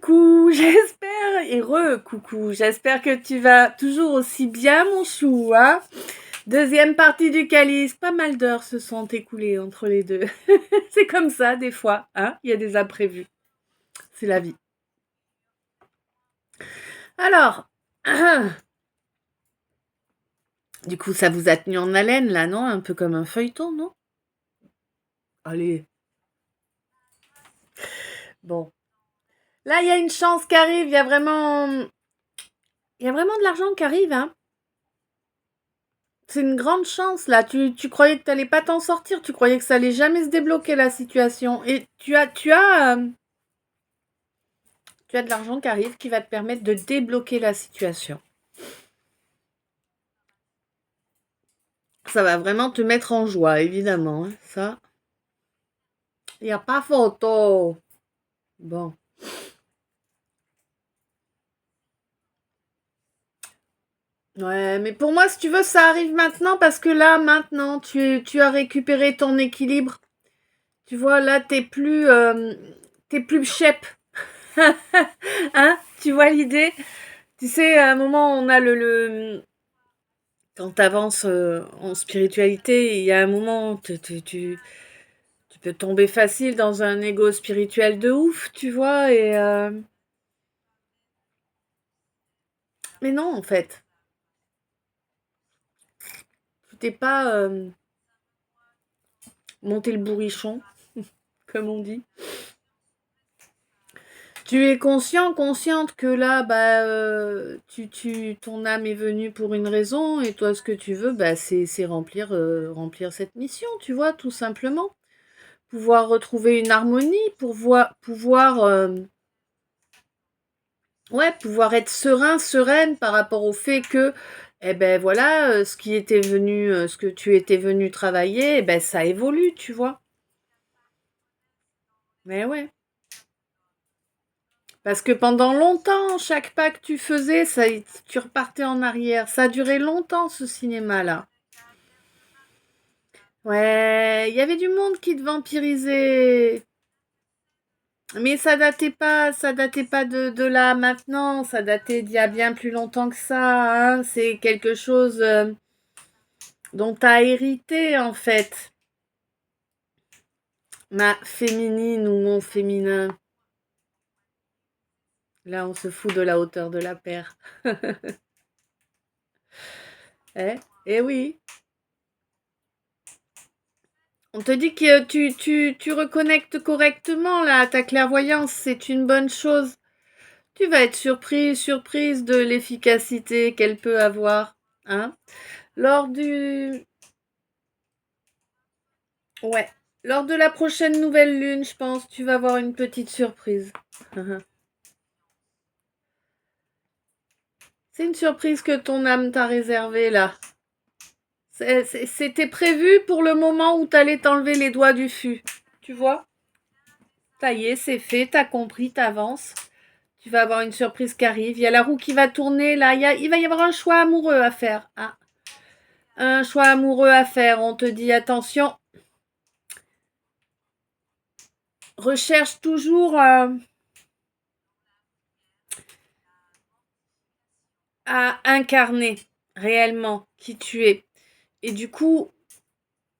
coucou, j'espère, et coucou, j'espère que tu vas toujours aussi bien, mon chou, hein. Deuxième partie du calice, pas mal d'heures se sont écoulées entre les deux. C'est comme ça, des fois, hein, il y a des imprévus. C'est la vie. Alors, du coup, ça vous a tenu en haleine, là, non? Un peu comme un feuilleton, non? Allez. Bon. Là, il y a une chance qui arrive, il y a vraiment de l'argent qui arrive, hein. C'est une grande chance là. Tu croyais que tu n'allais pas t'en sortir. Tu croyais que ça allait jamais se débloquer la situation. Et tu as de l'argent qui arrive qui va te permettre de débloquer la situation. Ça va vraiment te mettre en joie, évidemment. Hein. Ça, il n'y a pas photo. Bon. Ouais, mais pour moi, si tu veux, ça arrive maintenant parce que là, maintenant, tu as récupéré ton équilibre. Tu vois, là, t'es plus chep. Hein? Tu vois l'idée? Tu sais, à un moment, on a quand tu avances en spiritualité, il y a un moment, tu peux tomber facile dans un ego spirituel de ouf, tu vois, mais non, en fait. Tu t'es pas monté le bourrichon, comme on dit. Tu es consciente que là, bah, ton âme est venue pour une raison, et toi, ce que tu veux, bah, c'est remplir cette mission, tu vois, tout simplement. Pouvoir retrouver une harmonie, pouvoir être sereine par rapport au fait que, eh ben voilà, ce que tu étais venu travailler, eh ben ça évolue, tu vois. Mais ouais. Parce que pendant longtemps, chaque pas que tu faisais, tu repartais en arrière. Ça a duré longtemps, ce cinéma-là. Ouais, il y avait du monde qui te vampirisait. Mais ça datait pas de là maintenant, ça datait d'il y a bien plus longtemps que ça, hein. C'est quelque chose dont tu as hérité en fait. Ma féminine ou mon féminin. Là, on se fout de la hauteur de la paire. Eh oui. On te dit que tu reconnectes correctement là, ta clairvoyance, c'est une bonne chose. Tu vas être surprise de l'efficacité qu'elle peut avoir, hein. Lors du Ouais. Lors de la prochaine nouvelle lune, je pense, tu vas avoir une petite surprise. C'est une surprise que ton âme t'a réservée là. C'était prévu pour le moment où t'allais t'enlever les doigts du fût. Tu vois? Ça y est, c'est fait, t'as compris, t'avances. Tu vas avoir une surprise qui arrive. Il y a la roue qui va tourner là. Il va y avoir un choix amoureux à faire. Ah, un choix amoureux à faire. On te dit attention. Recherche toujours à incarner réellement qui tu es. Et du coup,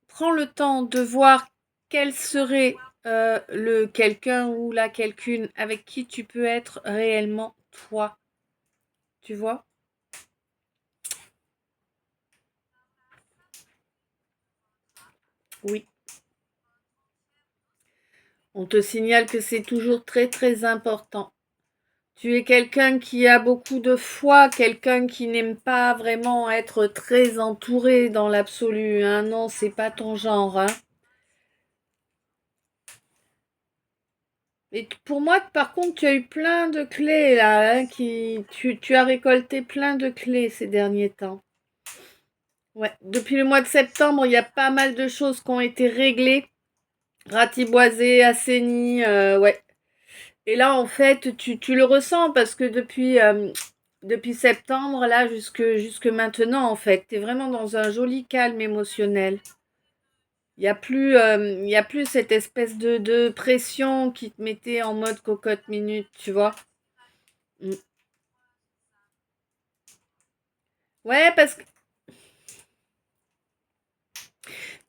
prends le temps de voir quel serait le quelqu'un ou la quelqu'une avec qui tu peux être réellement toi. Tu vois? Oui. On te signale que c'est toujours très très important. Tu es quelqu'un qui a beaucoup de foi, quelqu'un qui n'aime pas vraiment être très entouré dans l'absolu. Hein. Non, c'est pas ton genre. Hein. Et pour moi, par contre, tu as eu plein de clés là, hein, tu as récolté plein de clés ces derniers temps. Ouais, depuis le mois de septembre, il y a pas mal de choses qui ont été réglées, ratiboisées, assainies, ouais. Et là, en fait, tu le ressens parce que depuis septembre, là, jusque maintenant, en fait, tu es vraiment dans un joli calme émotionnel. Il y a plus cette espèce de pression qui te mettait en mode cocotte minute, tu vois. Mm. Ouais, parce que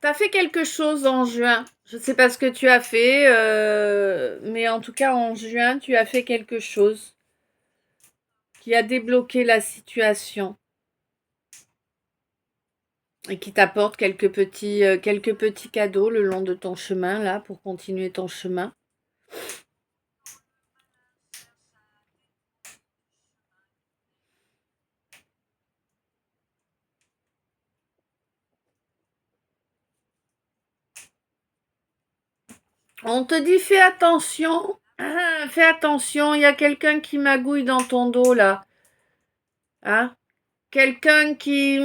t'as fait quelque chose en juin. Je sais pas ce que tu as fait, mais en tout cas en juin, tu as fait quelque chose qui a débloqué la situation et qui t'apporte quelques petits cadeaux le long de ton chemin là pour continuer ton chemin. On te dit fais attention, fais attention, il y a quelqu'un qui magouille dans ton dos là, hein? Quelqu'un qui,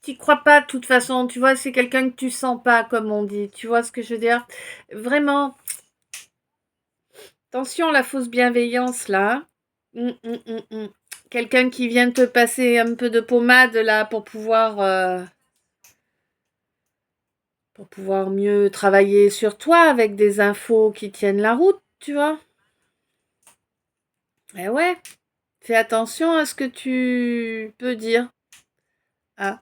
t'y crois pas de toute façon, tu vois, c'est quelqu'un que tu sens pas comme on dit, tu vois ce que je veux dire? Vraiment, attention à la fausse bienveillance là. Hum, hum, hum, hum. Quelqu'un qui vient te passer un peu de pommade là pour pouvoir mieux travailler sur toi avec des infos qui tiennent la route, tu vois? Eh ouais, fais attention à ce que tu peux dire. Ah.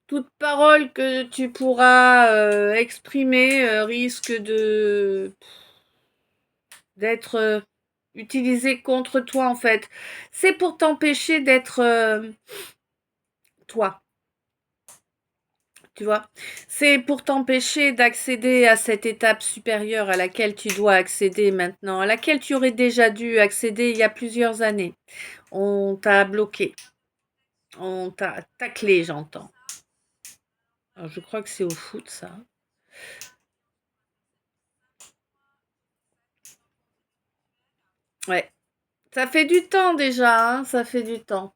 Toute parole que tu pourras exprimer risque de d'être utilisée contre toi en fait. C'est pour t'empêcher d'être toi, tu vois. C'est pour t'empêcher d'accéder à cette étape supérieure à laquelle tu dois accéder maintenant, à laquelle tu aurais déjà dû accéder il y a plusieurs années. On t'a bloqué, on t'a taclé, j'entends. Alors, je crois que c'est au foot ça. Ouais. Ça fait du temps déjà, hein, ça fait du temps.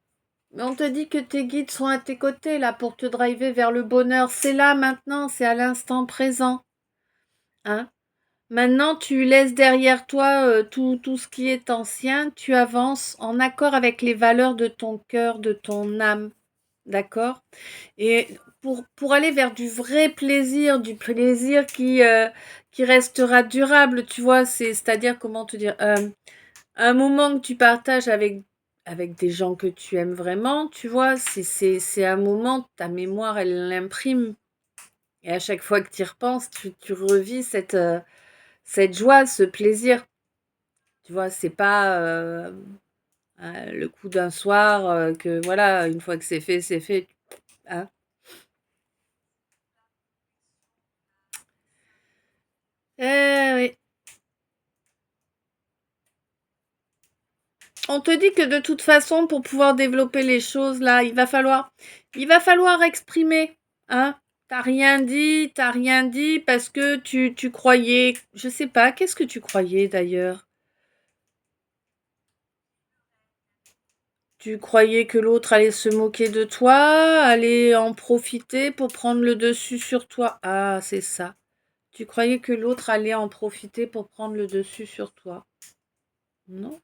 Mais on te dit que tes guides sont à tes côtés là pour te driver vers le bonheur. C'est là maintenant, c'est à l'instant présent. Hein. Maintenant, tu laisses derrière toi tout ce qui est ancien, tu avances en accord avec les valeurs de ton cœur, de ton âme. D'accord? Et pour aller vers du plaisir qui restera durable, tu vois, c'est-à-dire comment te dire, un moment que tu partages avec des gens que tu aimes vraiment, tu vois, c'est un moment, ta mémoire, elle l'imprime. Et à chaque fois que tu y repenses, tu revis cette joie, ce plaisir. Tu vois, c'est pas le coup d'un soir que voilà, une fois que c'est fait. Hein. Oui. On te dit que de toute façon, pour pouvoir développer les choses, là, il va falloir exprimer, hein. T'as rien dit parce que tu croyais, je sais pas, qu'est-ce que tu croyais d'ailleurs? Tu croyais que l'autre allait se moquer de toi, allait en profiter pour prendre le dessus sur toi. Ah, c'est ça. Tu croyais que l'autre allait en profiter pour prendre le dessus sur toi. Non.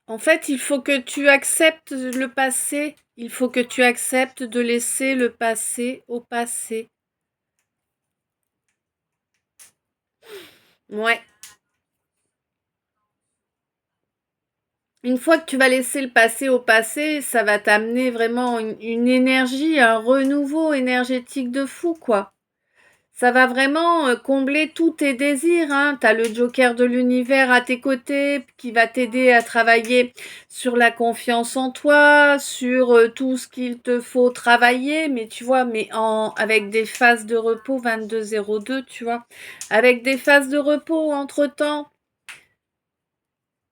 En fait, il faut que tu acceptes le passé. Il faut que tu acceptes de laisser le passé au passé. Ouais. Une fois que tu vas laisser le passé au passé, ça va t'amener vraiment une énergie, un renouveau énergétique de fou, quoi. Ça va vraiment combler tous tes désirs, hein. Tu as le joker de l'univers à tes côtés qui va t'aider à travailler sur la confiance en toi, sur tout ce qu'il te faut travailler, mais tu vois, avec des phases de repos 22-02, tu vois, avec des phases de repos entre-temps.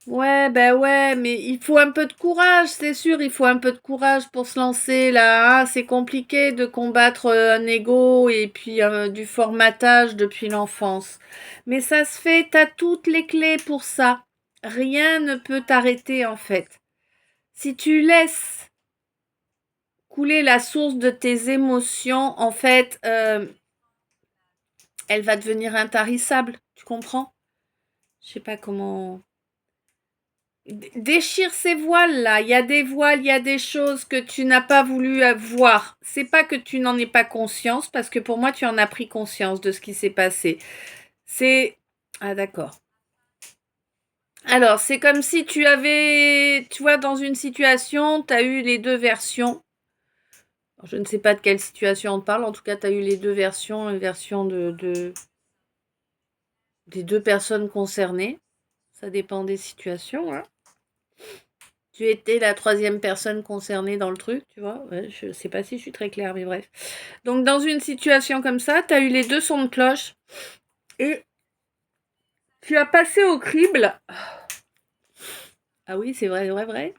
Ouais, ben ouais, mais il faut un peu de courage, c'est sûr, il faut un peu de courage pour se lancer là, hein. C'est compliqué de combattre un ego et puis du formatage depuis l'enfance. Mais ça se fait, t'as toutes les clés pour ça. Rien ne peut t'arrêter en fait. Si tu laisses couler la source de tes émotions, en fait, elle va devenir intarissable. Tu comprends? Je sais pas comment. Déchire ces voiles là. Il y a des voiles, il y a des choses que tu n'as pas voulu voir. C'est pas que tu n'en aies pas conscience, parce que pour moi, tu en as pris conscience de ce qui s'est passé. C'est... Ah d'accord. Alors, c'est comme si tu avais, tu vois, dans une situation, tu as eu les deux versions. Alors, je ne sais pas de quelle situation on parle, en tout cas, tu as eu les deux versions, une version des deux personnes concernées. Ça dépend des situations, hein. Tu étais la troisième personne concernée dans le truc, tu vois. Ouais, je sais pas si je suis très claire, mais bref. Donc, dans une situation comme ça, tu as eu les deux sons de cloche et tu as passé au crible. Ah oui, c'est vrai, vrai, vrai.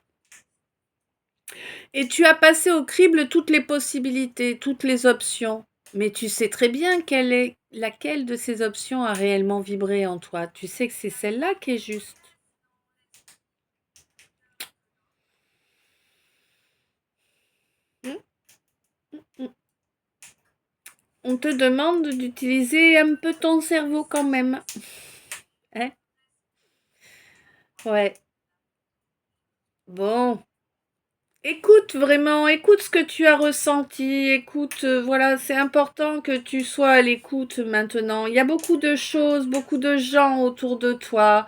Et tu as passé au crible toutes les possibilités, toutes les options. Mais tu sais très bien laquelle de ces options a réellement vibré en toi. Tu sais que c'est celle-là qui est juste. On te demande d'utiliser un peu ton cerveau quand même. Hein? Ouais. Bon. Écoute vraiment, écoute ce que tu as ressenti, écoute, voilà, c'est important que tu sois à l'écoute maintenant. Il y a beaucoup de choses, beaucoup de gens autour de toi.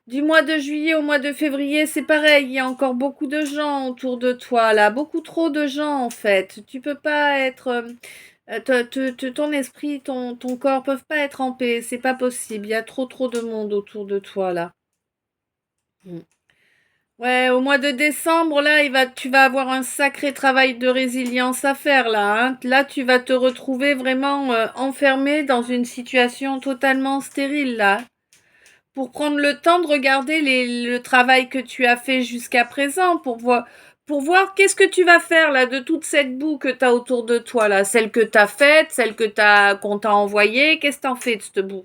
Du mois de juillet au mois de février, c'est pareil, il y a encore beaucoup de gens autour de toi, là, beaucoup trop de gens en fait. Tu peux pas être, ton esprit, ton corps peuvent pas être en paix, c'est pas possible. Il y a trop de monde autour de toi là. Mm. Ouais, au mois de décembre, là, tu vas avoir un sacré travail de résilience à faire, là, hein. Là, tu vas te retrouver vraiment enfermé dans une situation totalement stérile, là. Pour prendre le temps de regarder le travail que tu as fait jusqu'à présent, pour voir qu'est-ce que tu vas faire, là, de toute cette boue que tu as autour de toi, là. Celle que tu as faite, celle qu'on t'a envoyée, qu'est-ce que t'en fais de cette boue?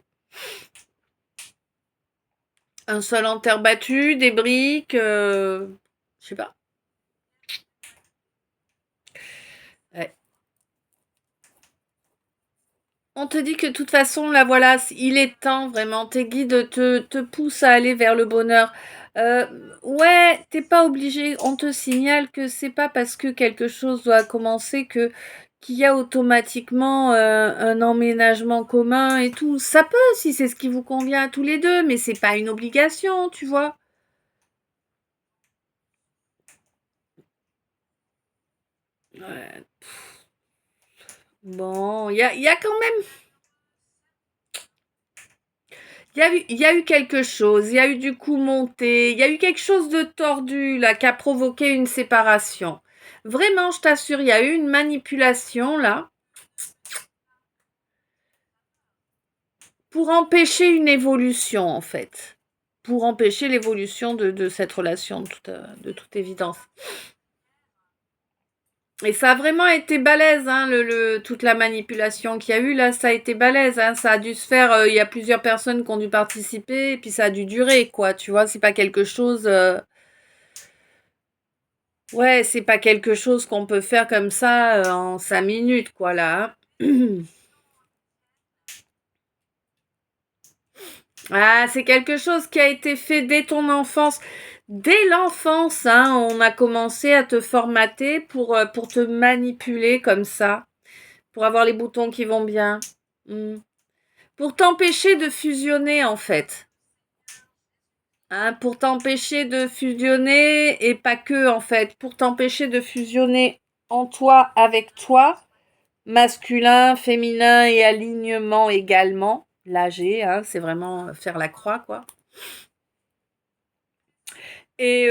Un sol en terre battue, des briques, je sais pas. Ouais. On te dit que de toute façon, là, voilà, il est temps, vraiment. Tes guides te poussent à aller vers le bonheur. Euh, ouais, t'es pas obligé. On te signale que c'est pas parce que quelque chose doit commencer qu'il y a automatiquement un emménagement commun et tout. Ça peut, si c'est ce qui vous convient à tous les deux, mais c'est pas une obligation, tu vois. Ouais. Bon, il y a quand même il y a eu quelque chose, il y a eu du coup monté, il y a eu quelque chose de tordu là qui a provoqué une séparation. Vraiment, je t'assure, il y a eu une manipulation là pour empêcher une évolution en fait. Pour empêcher l'évolution de cette relation de toute évidence. Et ça a vraiment été balèze, hein, toute la manipulation qu'il y a eu là, ça a été balèze, hein, ça a dû se faire, il y a plusieurs personnes qui ont dû participer, et puis ça a dû durer, quoi, tu vois, c'est pas quelque chose, ouais, c'est pas quelque chose qu'on peut faire comme ça en 5 minutes, quoi, là, hein. Ah, c'est quelque chose qui a été fait dès ton enfance. Dès l'enfance, hein, on a commencé à te formater pour te manipuler comme ça, pour avoir les boutons qui vont bien. Mm. Pour t'empêcher de fusionner, en fait. Hein, pour t'empêcher de fusionner, et pas que, en fait. Pour t'empêcher de fusionner en toi, avec toi, masculin, féminin et alignement également. L'âgé, hein, c'est vraiment faire la croix, quoi. Et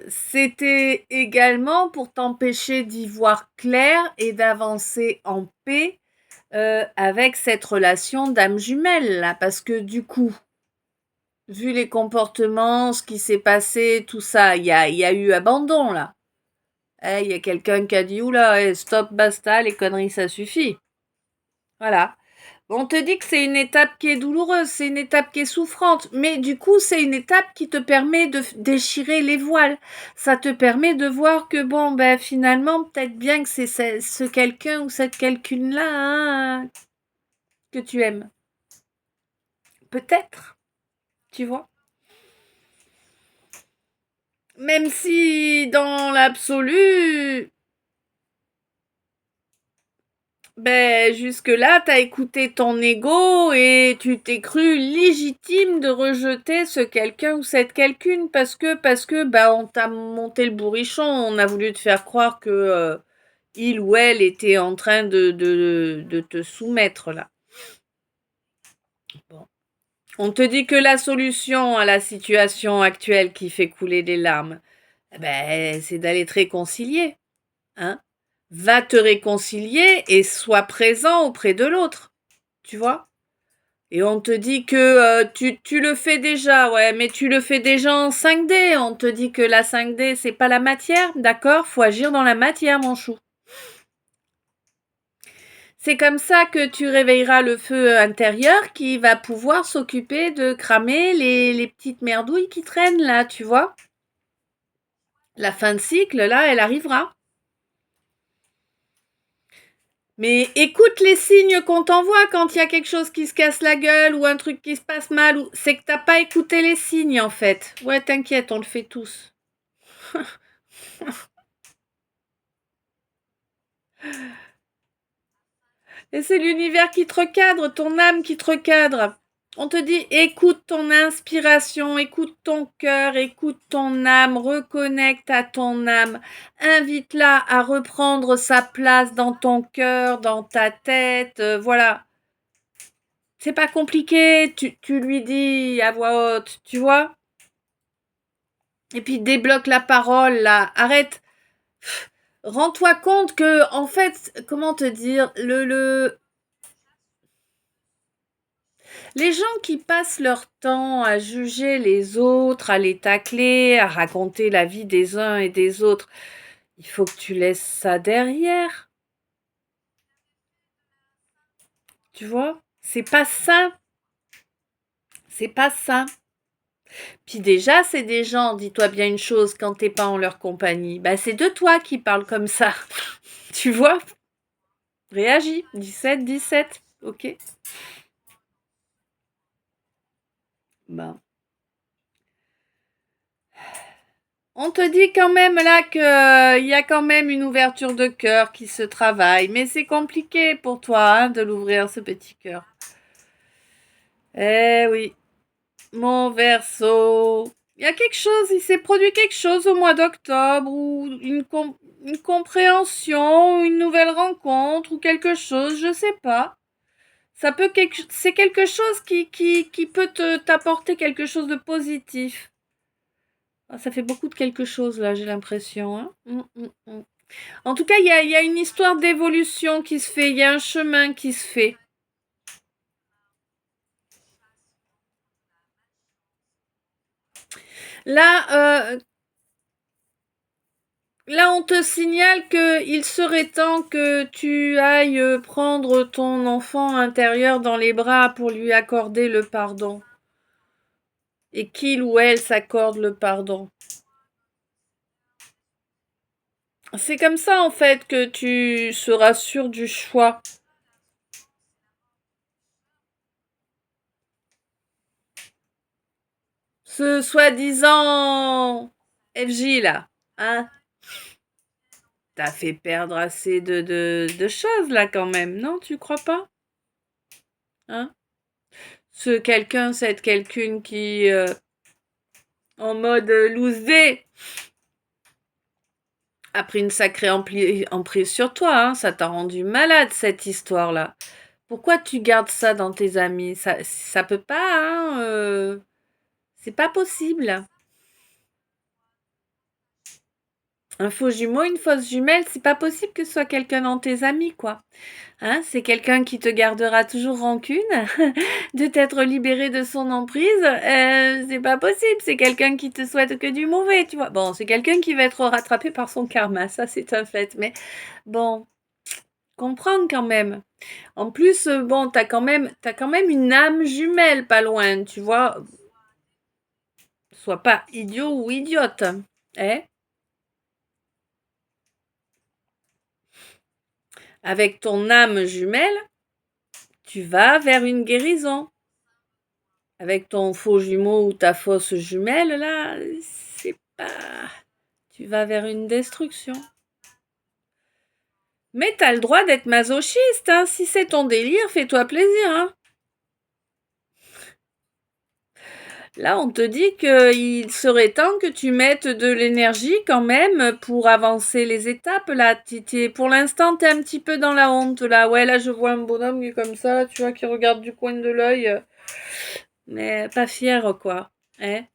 c'était également pour t'empêcher d'y voir clair et d'avancer en paix avec cette relation d'âme jumelle, là. Parce que du coup, vu les comportements, ce qui s'est passé, tout ça, il y a eu abandon, là. Il y a quelqu'un qui a dit, oula, stop, basta, les conneries, ça suffit. Voilà. On te dit que c'est une étape qui est douloureuse, c'est une étape qui est souffrante, mais du coup, c'est une étape qui te permet de déchirer les voiles. Ça te permet de voir que, bon, ben, finalement, peut-être bien que c'est ce quelqu'un ou cette quelqu'une-là, hein, que tu aimes. Peut-être, tu vois. Même si dans l'absolu, ben jusque-là, t'as écouté ton ego et tu t'es cru légitime de rejeter ce quelqu'un ou cette quelqu'une parce que bah on t'a monté le bourrichon, on a voulu te faire croire que il ou elle était en train de te soumettre là. Bon. On te dit que la solution à la situation actuelle qui fait couler des larmes, ben, c'est d'aller te réconcilier. Hein? Va te réconcilier et sois présent auprès de l'autre. Tu vois? Et on te dit que tu le fais déjà, ouais, mais tu le fais déjà en 5D. On te dit que la 5D, c'est pas la matière, d'accord? Faut agir dans la matière, mon chou. C'est comme ça que tu réveilleras le feu intérieur qui va pouvoir s'occuper de cramer les petites merdouilles qui traînent là, tu vois? La fin de cycle, là, elle arrivera. Mais écoute les signes qu'on t'envoie quand il y a quelque chose qui se casse la gueule ou un truc qui se passe mal. C'est que t'as pas écouté les signes en fait. Ouais, t'inquiète, on le fait tous. Et c'est l'univers qui te recadre, ton âme qui te recadre. On te dit écoute ton inspiration, écoute ton cœur, écoute ton âme, reconnecte à ton âme, invite-la à reprendre sa place dans ton cœur, dans ta tête, voilà. C'est pas compliqué, tu lui dis à voix haute, tu vois. Et puis débloque la parole là, arrête. Rends-toi compte que en fait, comment te dire, les gens qui passent leur temps à juger les autres, à les tacler, à raconter la vie des uns et des autres, il faut que tu laisses ça derrière. Tu vois? C'est pas ça. C'est pas ça. Puis déjà, c'est des gens, dis-toi bien une chose, quand t'es pas en leur compagnie, bah c'est de toi qui parlent comme ça. Tu vois? Réagis. 17, 17. Ok. Ben. On te dit quand même là que y a quand même une ouverture de cœur qui se travaille, mais c'est compliqué pour toi hein, de l'ouvrir ce petit cœur. Eh oui, mon Verseau. Il y a quelque chose, il s'est produit quelque chose au mois d'octobre ou une compréhension, une nouvelle rencontre ou quelque chose, je sais pas. C'est quelque chose qui peut t'apporter quelque chose de positif. Ah, ça fait beaucoup de quelque chose là, j'ai l'impression. Hein. En tout cas, il y a une histoire d'évolution qui se fait, il y a un chemin qui se fait. Là, là, on te signale qu'il serait temps que tu ailles prendre ton enfant intérieur dans les bras pour lui accorder le pardon. Et qu'il ou elle s'accorde le pardon. C'est comme ça, en fait, que tu seras sûr du choix. Ce soi-disant FJ, là, hein, t'as fait perdre assez de choses, là, quand même, non, tu crois pas? Hein? Ce quelqu'un, cette quelqu'une qui, en mode loose-day, a pris une sacrée emprise sur toi, hein, ça t'a rendu malade, cette histoire-là. Pourquoi tu gardes ça dans tes amis? Ça peut pas, hein, c'est pas possible. Un faux jumeau, une fausse jumelle, c'est pas possible que ce soit quelqu'un dans tes amis, quoi. Hein, c'est quelqu'un qui te gardera toujours rancune de t'être libéré de son emprise. C'est pas possible. C'est quelqu'un qui te souhaite que du mauvais, tu vois. Bon, c'est quelqu'un qui va être rattrapé par son karma, ça c'est un fait. Mais bon, comprendre quand même. En plus, bon, t'as quand même une âme jumelle pas loin, tu vois. Sois pas idiot ou idiote. Eh? Avec ton âme jumelle, tu vas vers une guérison. Avec ton faux jumeau ou ta fausse jumelle, là, c'est tu vas vers une destruction. Mais t'as le droit d'être masochiste, hein. Si c'est ton délire, fais-toi plaisir, hein. Là, on te dit qu'il serait temps que tu mettes de l'énergie quand même pour avancer les étapes. Là, pour l'instant, t'es un petit peu dans la honte. Là, ouais, là, je vois un bonhomme qui est comme ça, tu vois, qui regarde du coin de l'œil, mais pas fier, quoi. Hein?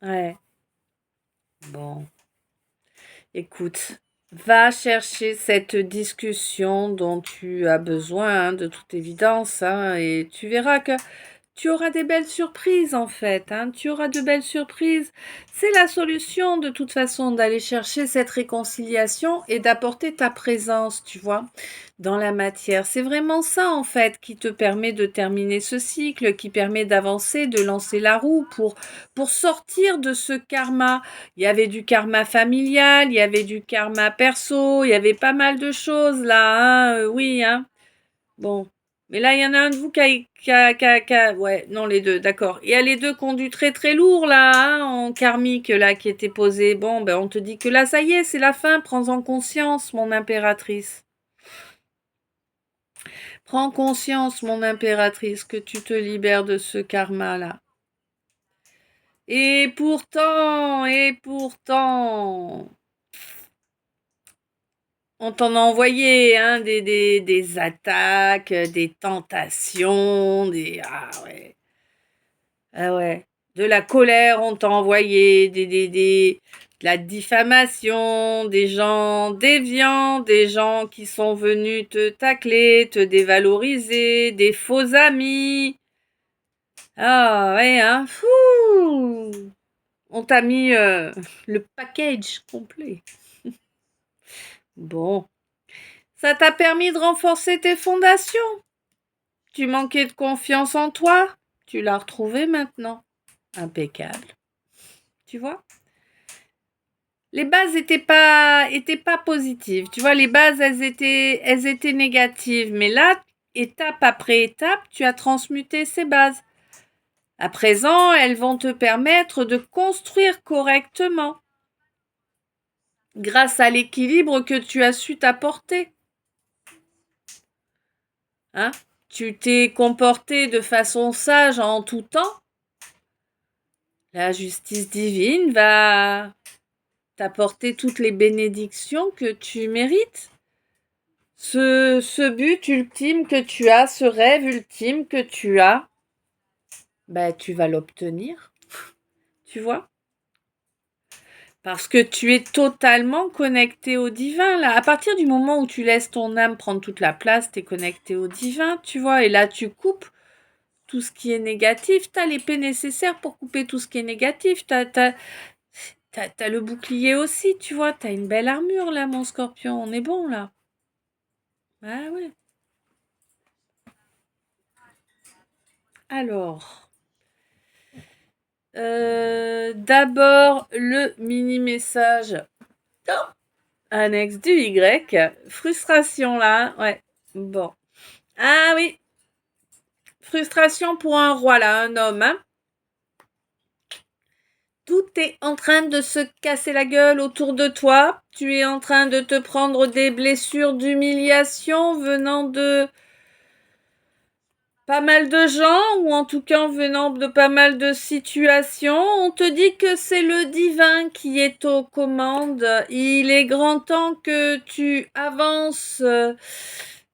Ouais. Bon, écoute, va chercher cette discussion dont tu as besoin, hein, de toute évidence, hein, et tu verras que tu auras des belles surprises en fait, hein, tu auras de belles surprises. C'est la solution de toute façon d'aller chercher cette réconciliation et d'apporter ta présence, tu vois, dans la matière. C'est vraiment ça en fait qui te permet de terminer ce cycle, qui permet d'avancer, de lancer la roue pour sortir de ce karma. Il y avait du karma familial, il y avait du karma perso, il y avait pas mal de choses là, hein, oui, hein. Bon. Mais là, il y en a un de vous ouais, non, les deux, d'accord. Il y a les deux qui ont du très très lourd, là, hein, en karmique, là, qui étaient posés. Bon, ben, on te dit que là, ça y est, c'est la fin. Prends-en conscience, mon impératrice. Prends conscience, mon impératrice, que tu te libères de ce karma-là. Et pourtant, on t'en a envoyé, hein, des attaques, des tentations, ah ouais. Ah ouais. De la colère, on t'a envoyé, de la diffamation, des gens déviants, des gens qui sont venus te tacler, te dévaloriser, des faux amis. Ah ouais, hein. Fouh. On t'a mis le package complet. Bon. Ça t'a permis de renforcer tes fondations. Tu manquais de confiance en toi. Tu l'as retrouvé maintenant. Impeccable. Tu vois? Les bases étaient pas positives. Tu vois, les bases, elles étaient négatives. Mais là, étape après étape, tu as transmuté ces bases. À présent, elles vont te permettre de construire correctement grâce à l'équilibre que tu as su t'apporter. Hein? Tu t'es comporté de façon sage en tout temps. La justice divine va t'apporter toutes les bénédictions que tu mérites. Ce but ultime que tu as, ce rêve ultime que tu as, ben, tu vas l'obtenir. Tu vois? Parce que tu es totalement connecté au divin, là. À partir du moment où tu laisses ton âme prendre toute la place, tu es connecté au divin, tu vois. Et là, tu coupes tout ce qui est négatif. Tu as l'épée nécessaire pour couper tout ce qui est négatif. T'as le bouclier aussi, tu vois. Tu as une belle armure, là, mon scorpion. On est bon, là. Ah ouais. Alors, d'abord, le mini-message annexe du Y. Frustration, là. Ouais. Bon. Ah oui. Frustration pour un roi, là, un homme, hein. Tout est en train de se casser la gueule autour de toi. Tu es en train de te prendre des blessures d'humiliation venant de pas mal de gens, ou en tout cas venant de pas mal de situations. On te dit que c'est le divin qui est aux commandes. Il est grand temps que tu avances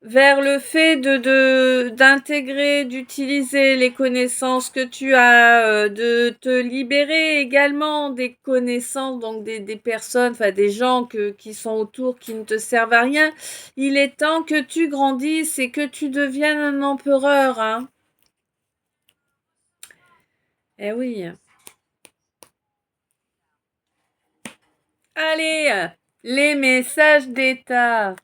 vers le fait d'intégrer, d'utiliser les connaissances que tu as, de te libérer également des connaissances, donc des personnes, enfin des gens qui sont autour, qui ne te servent à rien. Il est temps que tu grandisses et que tu deviennes un empereur, hein. Eh oui. Allez, les messages d'état.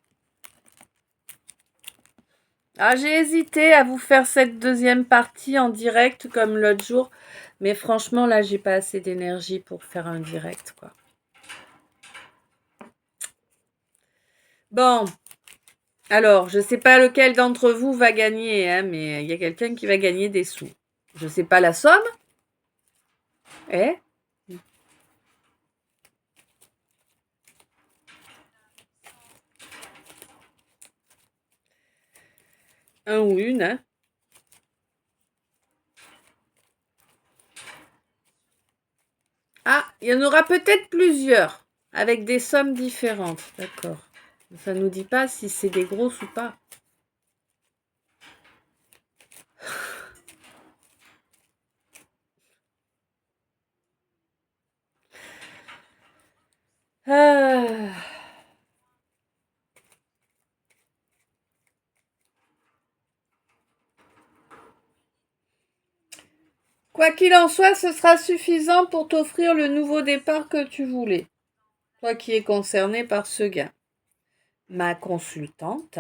Ah, j'ai hésité à vous faire cette deuxième partie en direct comme l'autre jour, mais franchement là j'ai pas assez d'énergie pour faire un direct, quoi. Bon, alors je sais pas lequel d'entre vous va gagner, hein, mais il y a quelqu'un qui va gagner des sous. Je sais pas la somme. Eh? Un ou une, hein. Ah, il y en aura peut-être plusieurs, avec des sommes différentes. D'accord. Ça nous dit pas si c'est des grosses ou pas. Ah. Quoi qu'il en soit, ce sera suffisant pour t'offrir le nouveau départ que tu voulais. Toi qui es concerné par ce gain. Ma consultante.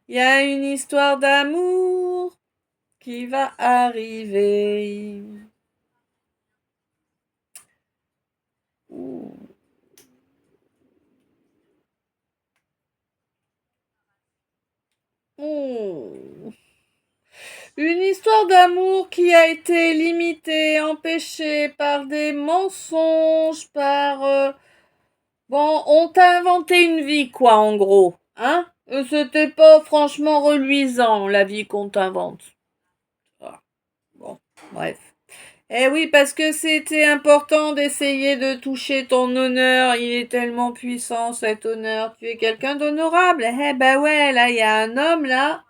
Il y a une histoire d'amour qui va arriver. Ouh. Ouh. Une histoire d'amour qui a été limitée, empêchée par des mensonges, Bon, on t'a inventé une vie, quoi, en gros. Hein? C'était pas franchement reluisant, la vie qu'on t'invente. Ah, bon, bref. Eh oui, parce que c'était important d'essayer de toucher ton honneur. Il est tellement puissant, cet honneur. Tu es quelqu'un d'honorable. Eh ben ouais, là, il y a un homme, là.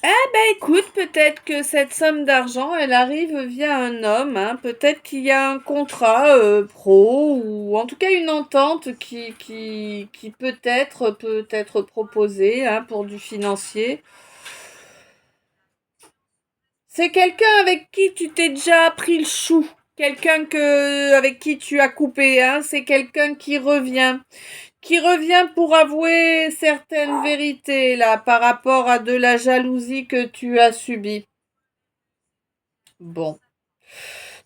Eh ben écoute, peut-être que cette somme d'argent, elle arrive via un homme, hein. Peut-être qu'il y a un contrat pro ou en tout cas une entente qui peut être proposée, hein, pour du financier. C'est quelqu'un avec qui tu t'es déjà pris le chou, quelqu'un avec qui tu as coupé, hein. C'est quelqu'un qui revient pour avouer certaines vérités là par rapport à de la jalousie que tu as subie. Bon.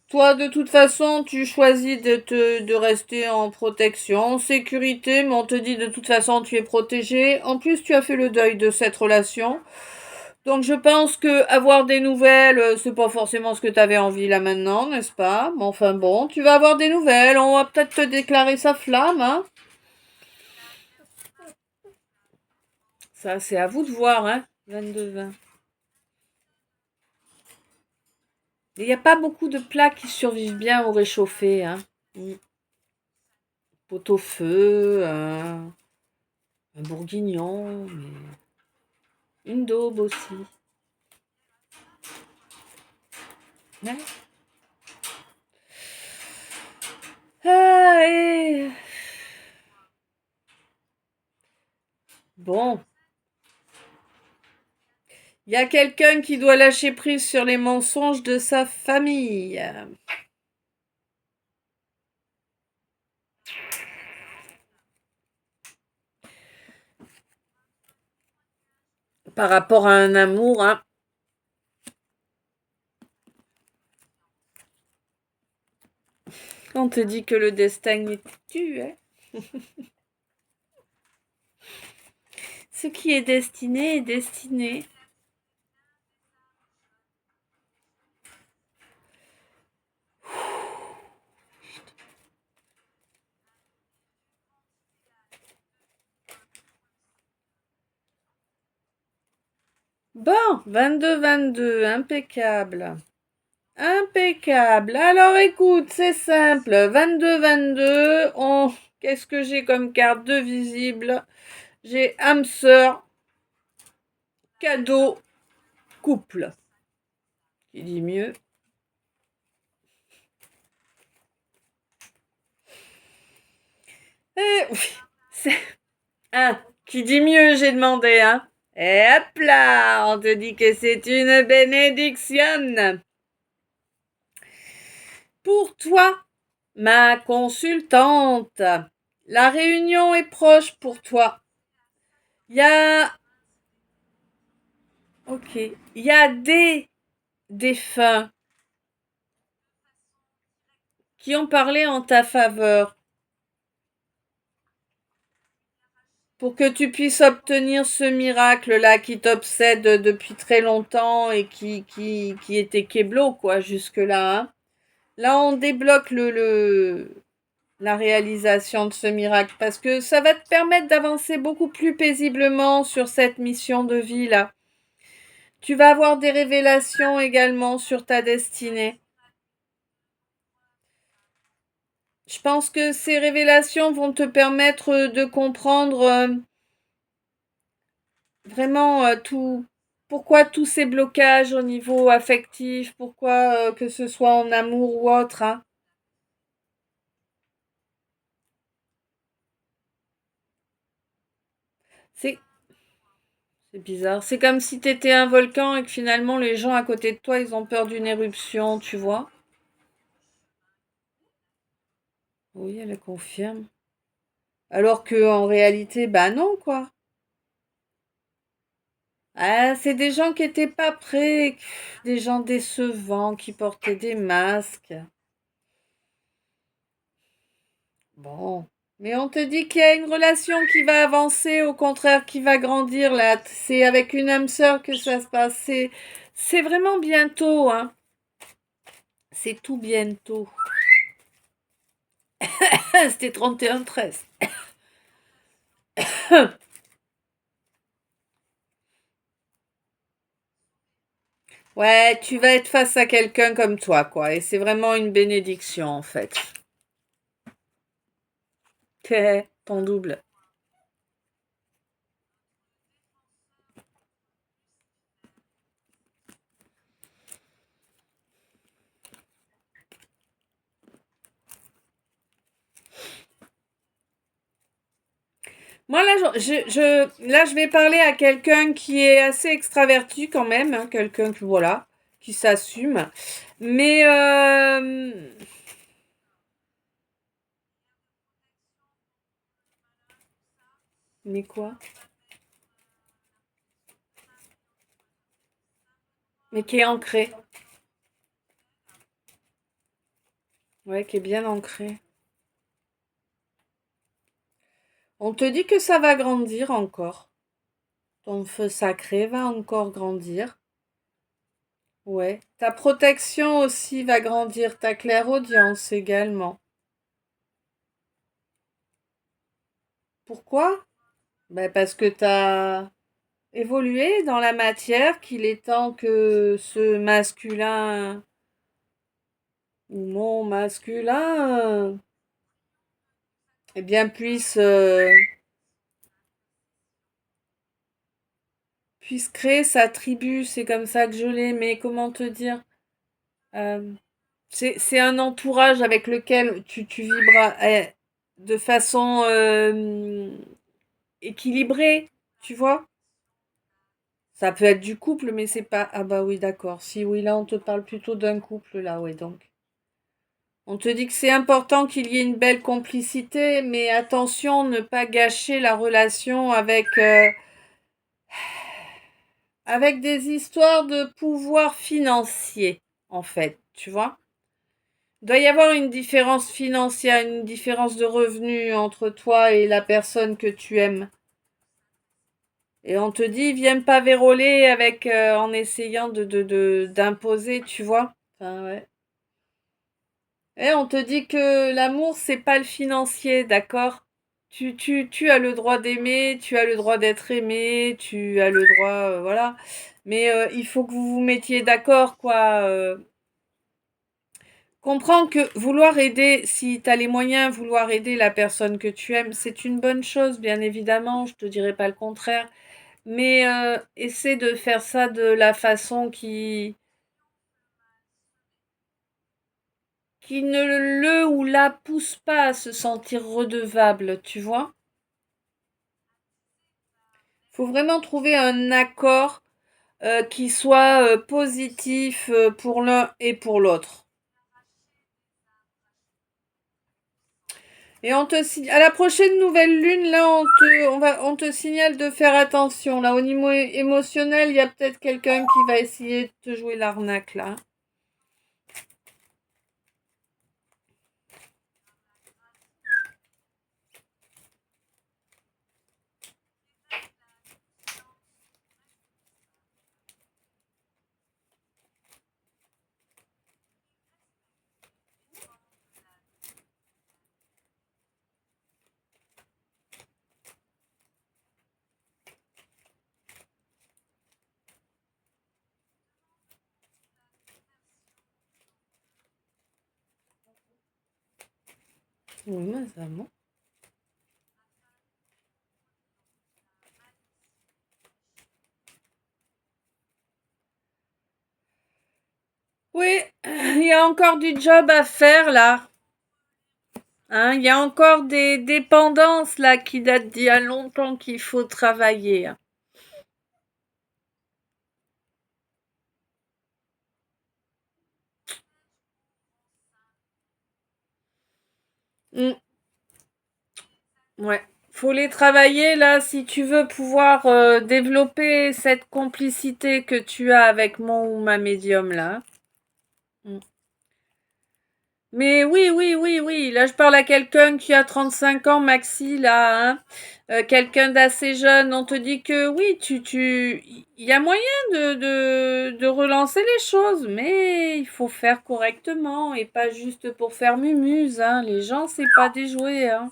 Toi, de toute façon, tu choisis de rester en protection, en sécurité, mais on te dit de toute façon, tu es protégé. En plus, tu as fait le deuil de cette relation. Donc, je pense que avoir des nouvelles, c'est pas forcément ce que tu avais envie là maintenant, n'est-ce pas? Mais enfin bon, tu vas avoir des nouvelles. On va peut-être te déclarer sa flamme, hein? Ça, c'est à vous de voir, hein? 22-20. Il n'y a pas beaucoup de plats qui survivent bien au réchauffé, hein? Mm. Pot-au-feu, un bourguignon, une daube aussi. Ouais. Ah, bon, il y a quelqu'un qui doit lâcher prise sur les mensonges de sa famille. Par rapport à un amour, hein. On te dit que le destin est tu, hein. Ce qui est destiné est destiné. Bon, 22-22, impeccable. Impeccable. Alors écoute, c'est simple. 22-22, qu'est-ce que j'ai comme carte de visible? J'ai âme sœur, cadeau, couple. Qui dit mieux? Oui, c'est... Hein, qui dit mieux, j'ai demandé, hein? Et hop là, on te dit que c'est une bénédiction. Pour toi, ma consultante, la réunion est proche pour toi. Il y a... Ok. Il y a des défunts qui ont parlé en ta faveur pour que tu puisses obtenir ce miracle-là qui t'obsède depuis très longtemps et qui était Keblo, quoi, jusque-là, hein. Là, on débloque la réalisation de ce miracle, parce que ça va te permettre d'avancer beaucoup plus paisiblement sur cette mission de vie-là. Tu vas avoir des révélations également sur ta destinée. Je pense que ces révélations vont te permettre de comprendre vraiment tout, pourquoi tous ces blocages au niveau affectif, pourquoi que ce soit en amour ou autre, hein. C'est c'est bizarre. C'est comme si t'étais un volcan et que finalement les gens à côté de toi, ils ont peur d'une éruption, tu vois? Oui, elle confirme. Alors que en réalité, bah non, quoi. Ah, c'est des gens qui étaient pas prêts, des gens décevants qui portaient des masques. Bon. Mais on te dit qu'il y a une relation qui va avancer, au contraire, qui va grandir là. C'est avec une âme sœur que ça se passe. C'est vraiment bientôt, hein. C'est tout bientôt. C'était 31-13. Ouais, tu vas être face à quelqu'un comme toi, quoi. Et c'est vraiment une bénédiction, en fait. Ton double. Moi, là, là, je vais parler à quelqu'un qui est assez extraverti quand même, hein, quelqu'un qui, voilà, qui s'assume. Mais, mais quoi? Mais qui est ancré. Ouais, qui est bien ancré. On te dit que ça va grandir encore. Ton feu sacré va encore grandir. Ouais. Ta protection aussi va grandir. Ta clairaudience également. Pourquoi? Ben parce que t'as évolué dans la matière, qu'il est temps que ce masculin ou mon masculin, eh bien, puisse créer sa tribu. C'est comme ça que je l'ai. Mais comment te dire? Euh, c'est un entourage avec lequel tu vibras de façon équilibrée, tu vois? Ça peut être du couple, mais c'est pas. Ah bah oui, d'accord. Si oui, là, on te parle plutôt d'un couple, là, oui, donc. On te dit que c'est important qu'il y ait une belle complicité, mais attention, ne pas gâcher la relation avec des histoires de pouvoir financier, en fait, tu vois. Il doit y avoir une différence financière, une différence de revenus entre toi et la personne que tu aimes. Et on te dit, viens pas véroler avec en essayant d'imposer, tu vois. Enfin, ouais. Et on te dit que l'amour, c'est pas le financier, d'accord? Tu as le droit d'aimer, tu as le droit d'être aimé, tu as le droit, voilà. Mais il faut que vous vous mettiez d'accord, quoi. Comprends que vouloir aider, si tu as les moyens, vouloir aider la personne que tu aimes, c'est une bonne chose, bien évidemment, je te dirai pas le contraire. Mais essaie de faire ça de la façon qui ne le ou la pousse pas à se sentir redevable, tu vois. Faut vraiment trouver un accord qui soit positif pour l'un et pour l'autre. Et à la prochaine nouvelle lune, là, on te signale de faire attention. Là, au niveau émotionnel, il y a peut-être quelqu'un qui va essayer de te jouer l'arnaque, là. Oui, mais ça va. Oui, il y a encore du job à faire là. Hein, il y a encore des dépendances là qui datent d'il y a longtemps qu'il faut travailler. Hein. Mm, ouais, faut les travailler là si tu veux pouvoir développer cette complicité que tu as avec mon ou ma médium là. Mm. Mais oui, oui, oui, oui. Là, je parle à quelqu'un qui a 35 ans, Maxi, là, hein. Quelqu'un d'assez jeune. On te dit que oui, il y a moyen de relancer les choses, mais il faut faire correctement et pas juste pour faire mumuse, hein. Les gens, c'est pas des jouets, hein.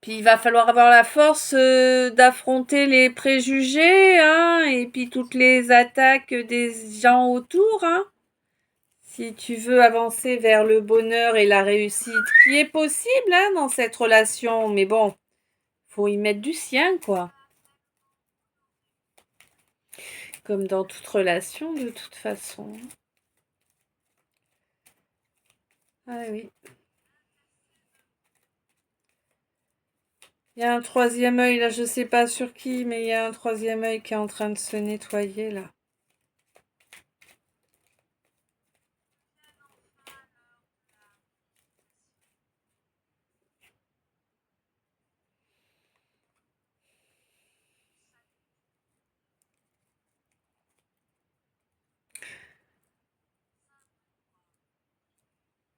Puis il va falloir avoir la force d'affronter les préjugés, hein, et puis toutes les attaques des gens autour, hein. Si tu veux avancer vers le bonheur et la réussite, qui est possible hein, dans cette relation, mais bon, faut y mettre du sien, quoi. Comme dans toute relation, de toute façon. Ah oui. Il y a un troisième œil, là, je sais pas sur qui, mais il y a un troisième œil qui est en train de se nettoyer, là.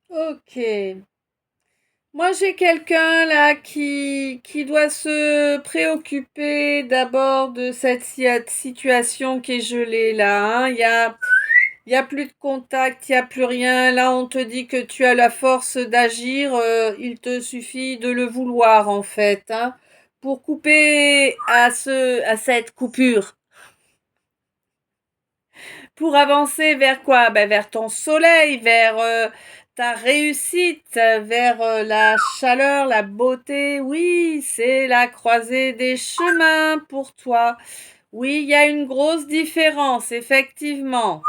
Ok. Moi, j'ai quelqu'un là qui doit se préoccuper d'abord de cette situation qui est gelée là. Hein. Il y a plus de contact, il y a plus rien. Là, on te dit que tu as la force d'agir. Il te suffit de le vouloir en fait, hein, pour couper à cette coupure. Pour avancer vers quoi? Ben, vers ton soleil, vers ta réussite, vers la chaleur, la beauté. Oui, c'est la croisée des chemins pour toi. Oui, il y a une grosse différence, effectivement.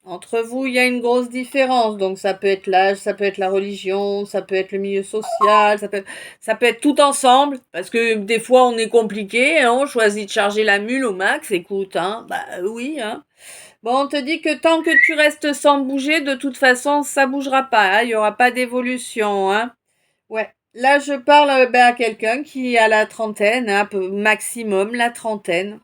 Entre vous, il y a une grosse différence. Donc, ça peut être l'âge, ça peut être la religion, ça peut être le milieu social, ça peut être tout ensemble. Parce que des fois, on est compliqué, hein, on choisit de charger la mule au max. Écoute, hein, bah oui, hein. Bon, on te dit que tant que tu restes sans bouger, de toute façon, ça bougera pas. Hein, il y aura pas d'évolution. Hein. Ouais. Là, je parle ben, à quelqu'un qui a la trentaine, hein, maximum la trentaine.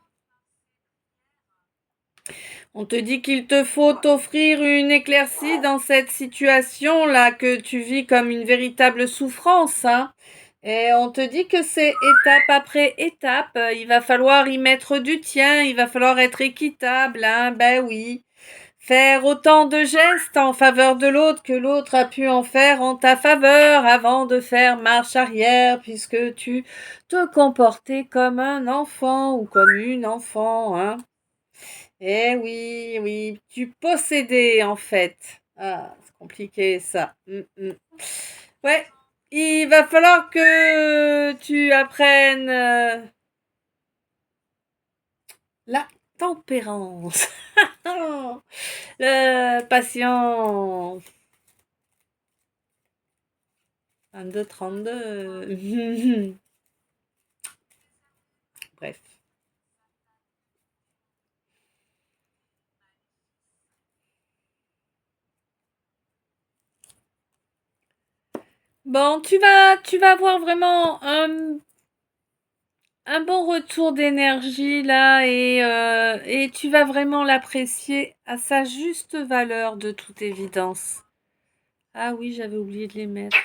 On te dit qu'il te faut t'offrir une éclaircie dans cette situation-là que tu vis comme une véritable souffrance. Hein. Et on te dit que c'est étape après étape. Il va falloir y mettre du tien. Il va falloir être équitable. Hein. Ben oui. Faire autant de gestes en faveur de l'autre que l'autre a pu en faire en ta faveur avant de faire marche arrière puisque tu te comportais comme un enfant ou comme une enfant. Hein. Eh oui, oui, tu possédais en fait. Ah, c'est compliqué ça. Ouais, il va falloir que tu apprennes la tempérance, la patience. 22, 32. Bref. Bon, tu vas avoir vraiment un bon retour d'énergie là et tu vas vraiment l'apprécier à sa juste valeur de toute évidence. Ah oui, j'avais oublié de les mettre.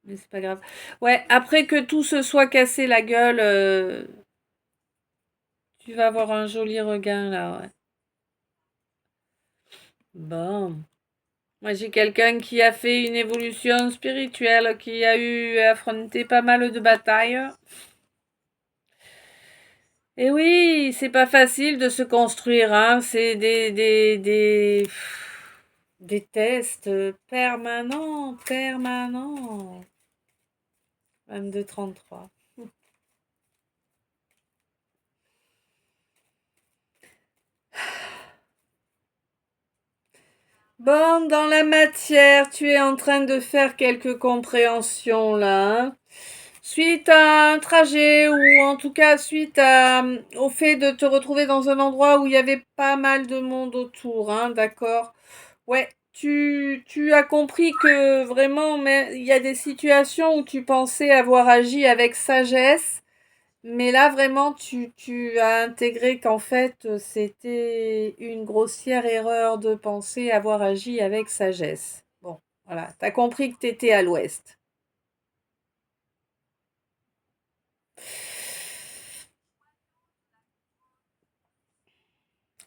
Mais c'est pas grave. Ouais, après que tout se soit cassé la gueule, tu vas avoir un joli regain là, ouais. Bon. Moi, j'ai quelqu'un qui a fait une évolution spirituelle, qui a eu à affronter pas mal de batailles. Et oui, c'est pas facile de se construire, hein. C'est des... Des tests permanents, permanents. 22-33. Bon, dans la matière, tu es en train de faire quelques compréhensions là, hein. Suite à un trajet ou en tout cas suite au fait de te retrouver dans un endroit où il y avait pas mal de monde autour, hein, d'accord? Ouais, tu as compris que vraiment, mais il y a des situations où tu pensais avoir agi avec sagesse, mais là vraiment tu as intégré qu'en fait c'était une grossière erreur de penser avoir agi avec sagesse. Bon, voilà, t'as compris que t'étais à l'ouest.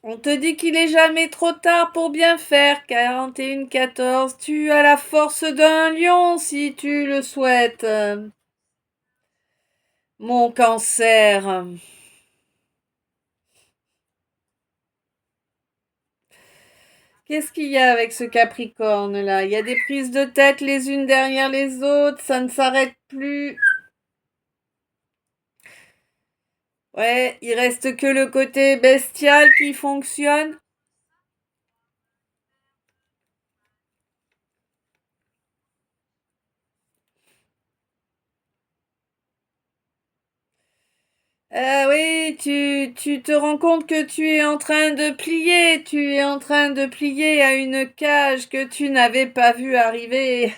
On te dit qu'il est jamais trop tard pour bien faire. 41-14. Tu as la force d'un lion si tu le souhaites. Mon cancer. Qu'est-ce qu'il y a avec ce Capricorne là? Il y a des prises de tête les unes derrière les autres. Ça ne s'arrête plus. Ouais, il reste que le côté bestial qui fonctionne. Ah oui, tu te rends compte que tu es en train de plier, tu es en train de plier à une cage que tu n'avais pas vue arriver.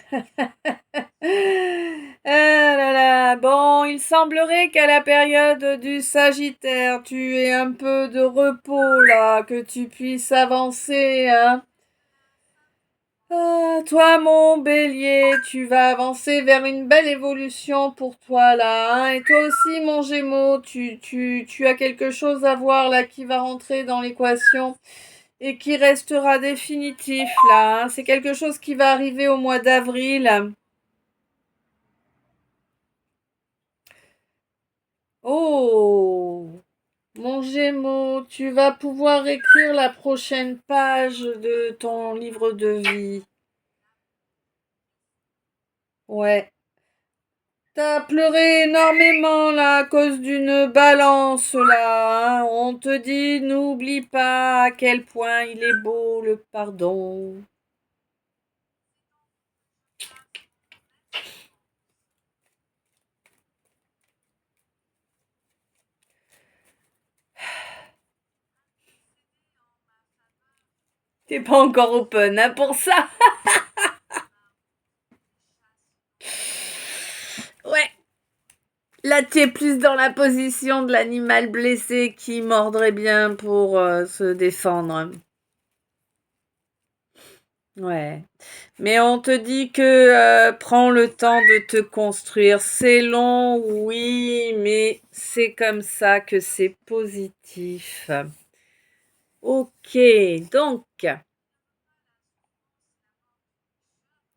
Ah là là, bon, il semblerait qu'à la période du Sagittaire, tu aies un peu de repos là, que tu puisses avancer, hein. Ah, toi, mon bélier, tu vas avancer vers une belle évolution pour toi là, hein. Et toi aussi, mon gémeau, tu as quelque chose à voir là qui va rentrer dans l'équation et qui restera définitif là, hein. C'est quelque chose qui va arriver au mois d'avril. Oh, mon gémeau, tu vas pouvoir écrire la prochaine page de ton livre de vie. Ouais. T'as pleuré énormément là à cause d'une balance là, hein. On te dit n'oublie pas à quel point il est beau le pardon. T'es pas encore open hein, pour ça. Ouais. Là tu es plus dans la position de l'animal blessé qui mordrait bien pour se défendre. Ouais. Mais on te dit que prends le temps de te construire. C'est long, oui, mais c'est comme ça que c'est positif. Ok, donc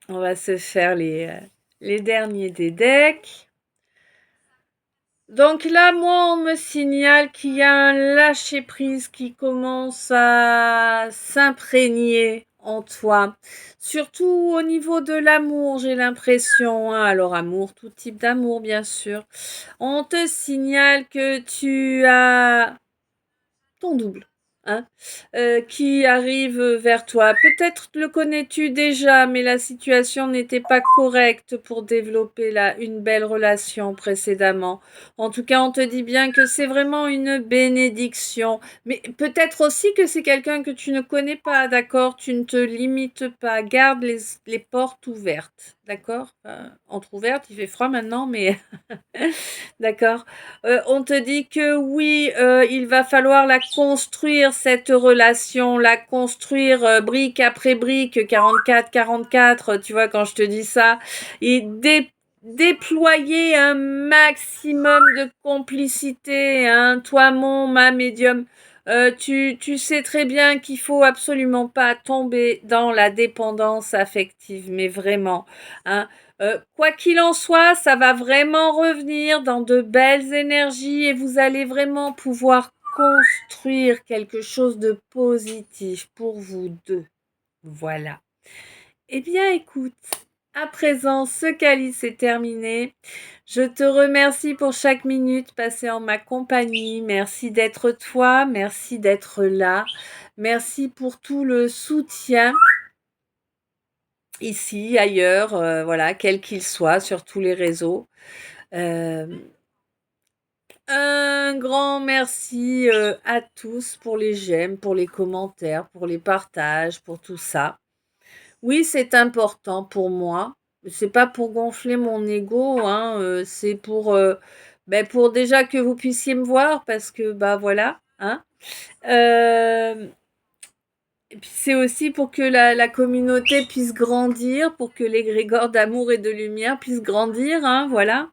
on va se faire les derniers des decks. Donc là, moi, on me signale qu'il y a un lâcher-prise qui commence à s'imprégner en toi. Surtout au niveau de l'amour, j'ai l'impression, hein. Alors, amour, tout type d'amour, bien sûr. On te signale que tu as ton double, hein, qui arrive vers toi. Peut-être le connais-tu déjà, mais la situation n'était pas correcte pour développer là une belle relation précédemment. En tout cas, on te dit bien que c'est vraiment une bénédiction. Mais peut-être aussi que c'est quelqu'un que tu ne connais pas, d'accord? Tu ne te limites pas. Garde les portes ouvertes, d'accord? Entre-ouvertes, il fait froid maintenant, mais d'accord. On te dit que oui, il va falloir la construire, cette relation, la construire brique après brique, 44-44, tu vois, quand je te dis ça, et déployer un maximum de complicité, hein, toi, ma médium. Tu sais très bien qu'il faut absolument pas tomber dans la dépendance affective, mais vraiment, hein. Quoi qu'il en soit, ça va vraiment revenir dans de belles énergies et vous allez vraiment pouvoir construire quelque chose de positif pour vous deux. Voilà. Eh bien, écoute, à présent, ce calice est terminé. Je te remercie pour chaque minute passée en ma compagnie. Merci d'être toi, merci d'être là. Merci pour tout le soutien ici, ailleurs, voilà, quel qu'il soit, sur tous les réseaux. Un grand merci à tous pour les j'aime, pour les commentaires, pour les partages, pour tout ça. Oui, c'est important pour moi. C'est pas pour gonfler mon ego, hein, c'est pour déjà que vous puissiez me voir parce que bah voilà, hein. Et puis c'est aussi pour que la communauté puisse grandir, pour que l'égrégore d'amour et de lumière puisse grandir, hein, voilà.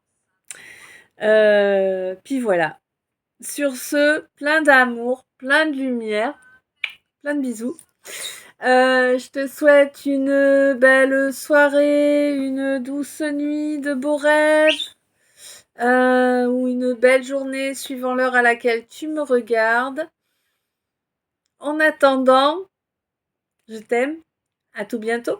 Puis voilà. Sur ce, plein d'amour, plein de lumière, plein de bisous. Je te souhaite une belle soirée, une douce nuit, de beaux rêves, ou une belle journée suivant l'heure à laquelle tu me regardes. En attendant, je t'aime. À tout bientôt.